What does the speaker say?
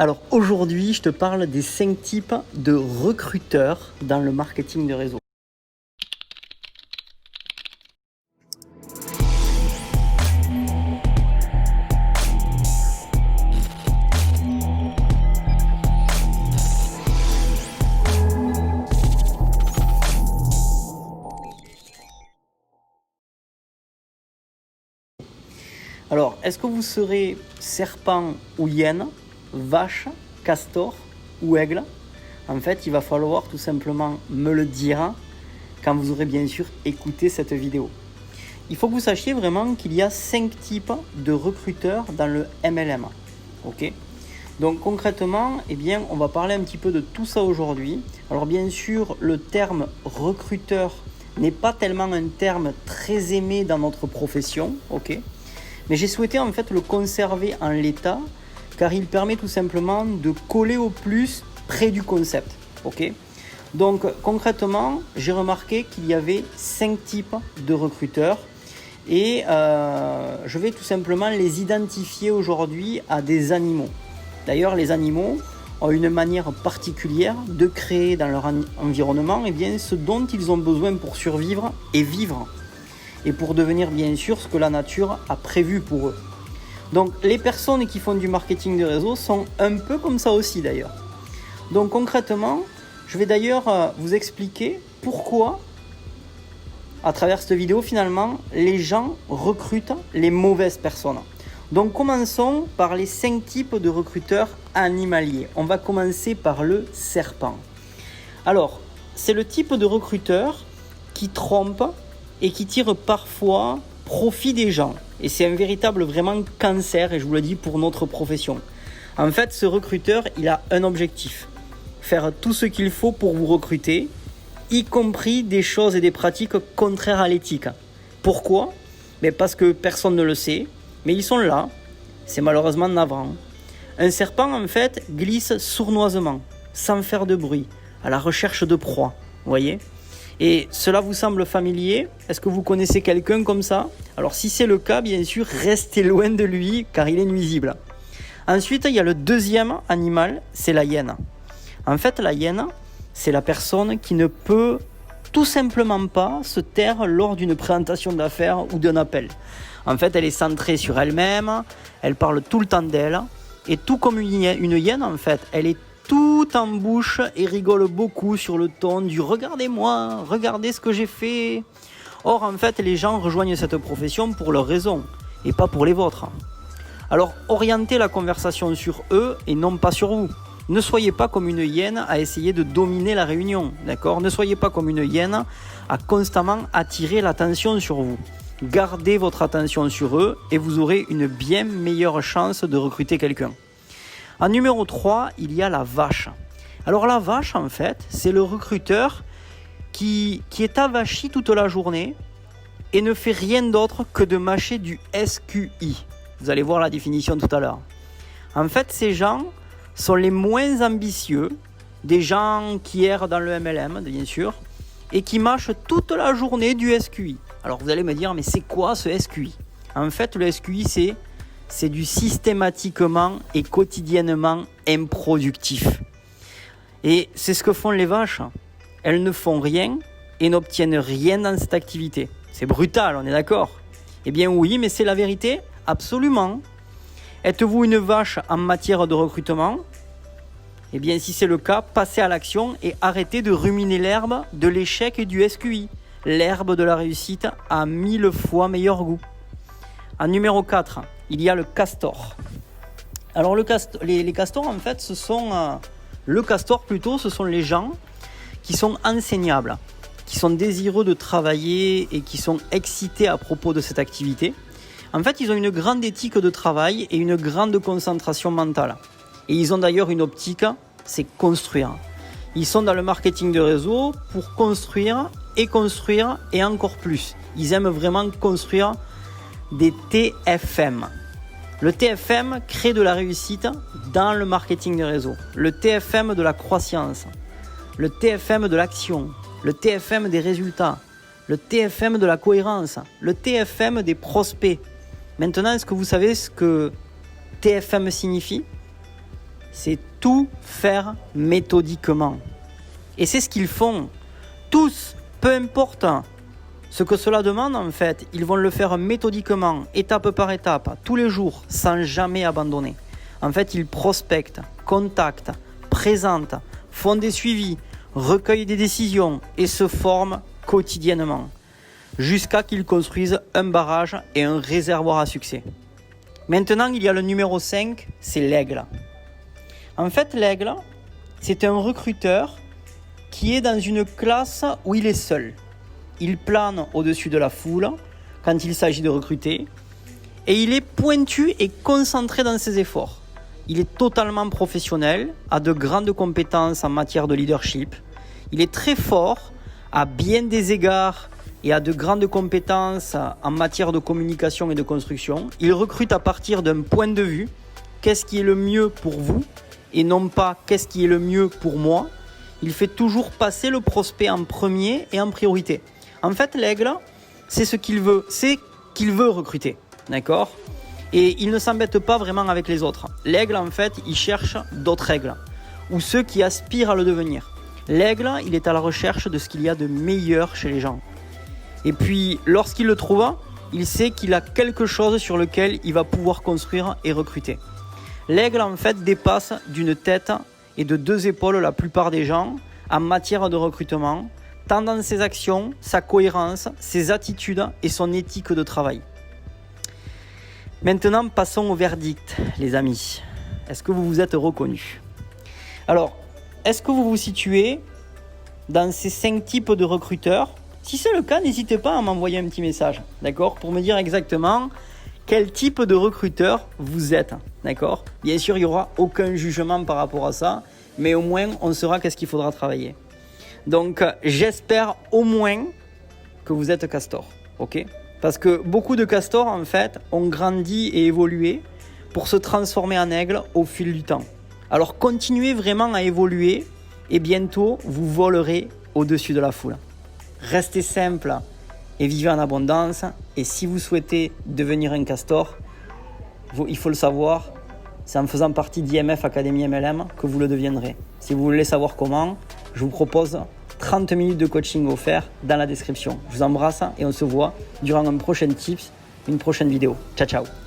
Alors aujourd'hui, je te parle des 5 types de recruteurs dans le marketing de réseau. Alors, est-ce que vous serez serpent ou hyène, vache, castor ou aigle? En fait, il va falloir tout simplement me le dire quand vous aurez bien sûr écouté cette vidéo. Il faut que vous sachiez vraiment qu'il y a 5 types de recruteurs dans le MLM. Ok? Donc concrètement, on va parler un petit peu de tout ça aujourd'hui. Alors bien sûr, le terme recruteur n'est pas tellement un terme très aimé dans notre profession, ok? Mais j'ai souhaité en fait le conserver en l'état car il permet tout simplement de coller au plus près du concept. Ok. Donc concrètement, j'ai remarqué qu'il y avait 5 types de recruteurs et je vais tout simplement les identifier aujourd'hui à des animaux. D'ailleurs, les animaux ont une manière particulière de créer dans leur environnement ce dont ils ont besoin pour survivre et vivre. Et pour devenir bien sûr ce que la nature a prévu pour eux. Donc les personnes qui font du marketing de réseau sont un peu comme ça aussi d'ailleurs. Donc concrètement, je vais d'ailleurs vous expliquer pourquoi, à travers cette vidéo finalement, les gens recrutent les mauvaises personnes. Donc commençons par les 5 types de recruteurs animaliers. On va commencer par le serpent. Alors, c'est le type de recruteur qui trompe et qui tire parfois profit des gens. Et c'est un véritable vraiment cancer, et je vous le dis pour notre profession. En fait, ce recruteur, il a un objectif. Faire tout ce qu'il faut pour vous recruter, y compris des choses et des pratiques contraires à l'éthique. Pourquoi ? Parce que personne ne le sait, mais ils sont là. C'est malheureusement navrant. Un serpent, en fait, glisse sournoisement, sans faire de bruit, à la recherche de proie. Vous voyez ? Et cela vous semble familier ? Est-ce que vous connaissez quelqu'un comme ça ? Alors si c'est le cas, bien sûr, restez loin de lui car il est nuisible. Ensuite, il y a le deuxième animal, c'est la hyène. En fait, la hyène, c'est la personne qui ne peut tout simplement pas se taire lors d'une présentation d'affaires ou d'un appel. En fait, elle est centrée sur elle-même, elle parle tout le temps d'elle, et tout comme une hyène, en fait, elle est tout en bouche et rigole beaucoup sur le ton du « regardez-moi, regardez ce que j'ai fait ». Or, en fait, les gens rejoignent cette profession pour leurs raisons et pas pour les vôtres. Alors, orientez la conversation sur eux et non pas sur vous. Ne soyez pas comme une hyène à essayer de dominer la réunion, d'accord ? Ne soyez pas comme une hyène à constamment attirer l'attention sur vous. Gardez votre attention sur eux et vous aurez une bien meilleure chance de recruter quelqu'un. En numéro 3, il y a la vache. Alors la vache, en fait, c'est le recruteur qui est avachi toute la journée et ne fait rien d'autre que de mâcher du SQI. Vous allez voir la définition tout à l'heure. En fait, ces gens sont les moins ambitieux, des gens qui errent dans le MLM, bien sûr, et qui mâchent toute la journée du SQI. Alors vous allez me dire, mais c'est quoi ce SQI ? En fait, le SQI, c'est du systématiquement et quotidiennement improductif. Et c'est ce que font les vaches. Elles ne font rien et n'obtiennent rien dans cette activité. C'est brutal, on est d'accord ? Eh bien oui, mais c'est la vérité ? Absolument. Êtes-vous une vache en matière de recrutement ? Eh bien si c'est le cas, passez à l'action et arrêtez de ruminer l'herbe de l'échec et du SQI. L'herbe de la réussite a 1000 fois meilleur goût. En numéro 4, il y a le castor. Alors les castors, en fait, ce sont les gens qui sont enseignables, qui sont désireux de travailler et qui sont excités à propos de cette activité. En fait, ils ont une grande éthique de travail et une grande concentration mentale. Et ils ont d'ailleurs une optique, c'est construire. Ils sont dans le marketing de réseau pour construire et encore plus. Ils aiment vraiment construire des TFM. Le TFM crée de la réussite dans le marketing de réseau. Le TFM de la croissance. Le TFM de l'action. Le TFM des résultats. Le TFM de la cohérence. Le TFM des prospects. Maintenant, est-ce que vous savez ce que TFM signifie ? c'est tout faire méthodiquement. Et c'est ce qu'ils font. Tous, peu importe ce que cela demande en fait, ils vont le faire méthodiquement, étape par étape, tous les jours, sans jamais abandonner. En fait, ils prospectent, contactent, présentent, font des suivis, recueillent des décisions et se forment quotidiennement, jusqu'à qu'ils construisent un barrage et un réservoir à succès. Maintenant, il y a le numéro 5, c'est l'aigle. En fait, l'aigle, c'est un recruteur qui est dans une classe où il est seul. Il plane au-dessus de la foule quand il s'agit de recruter et il est pointu et concentré dans ses efforts. Il est totalement professionnel, a de grandes compétences en matière de leadership. Il est très fort à bien des égards et a de grandes compétences en matière de communication et de construction. Il recrute à partir d'un point de vue, qu'est-ce qui est le mieux pour vous et non pas qu'est-ce qui est le mieux pour moi. Il fait toujours passer le prospect en premier et en priorité. En fait, l'aigle, c'est ce qu'il veut, c'est qu'il veut recruter, d'accord ? Et il ne s'embête pas vraiment avec les autres. L'aigle, en fait, il cherche d'autres aigles, ou ceux qui aspirent à le devenir. L'aigle, il est à la recherche de ce qu'il y a de meilleur chez les gens. Et puis, lorsqu'il le trouve, il sait qu'il a quelque chose sur lequel il va pouvoir construire et recruter. L'aigle, en fait, dépasse d'une tête et de 2 épaules la plupart des gens en matière de recrutement, tant dans ses actions, sa cohérence, ses attitudes et son éthique de travail. Maintenant, passons au verdict, les amis. Est-ce que vous vous êtes reconnus ? Alors, est-ce que vous vous situez dans ces 5 types de recruteurs ? Si c'est le cas, n'hésitez pas à m'envoyer un petit message, d'accord ? Pour me dire exactement quel type de recruteur vous êtes, d'accord ? Bien sûr, il n'y aura aucun jugement par rapport à ça, mais au moins, on saura qu'est-ce qu'il faudra travailler. Donc, j'espère au moins que vous êtes castor, ok ? Parce que beaucoup de castors, en fait, ont grandi et évolué pour se transformer en aigle au fil du temps. Alors, continuez vraiment à évoluer et bientôt, vous volerez au-dessus de la foule. Restez simple et vivez en abondance. Et si vous souhaitez devenir un castor, il faut le savoir, c'est en faisant partie d'IMF Academy MLM que vous le deviendrez. Si vous voulez savoir comment, je vous propose 30 minutes de coaching offert dans la description. Je vous embrasse et on se voit durant un prochain tips, une prochaine vidéo. Ciao, ciao.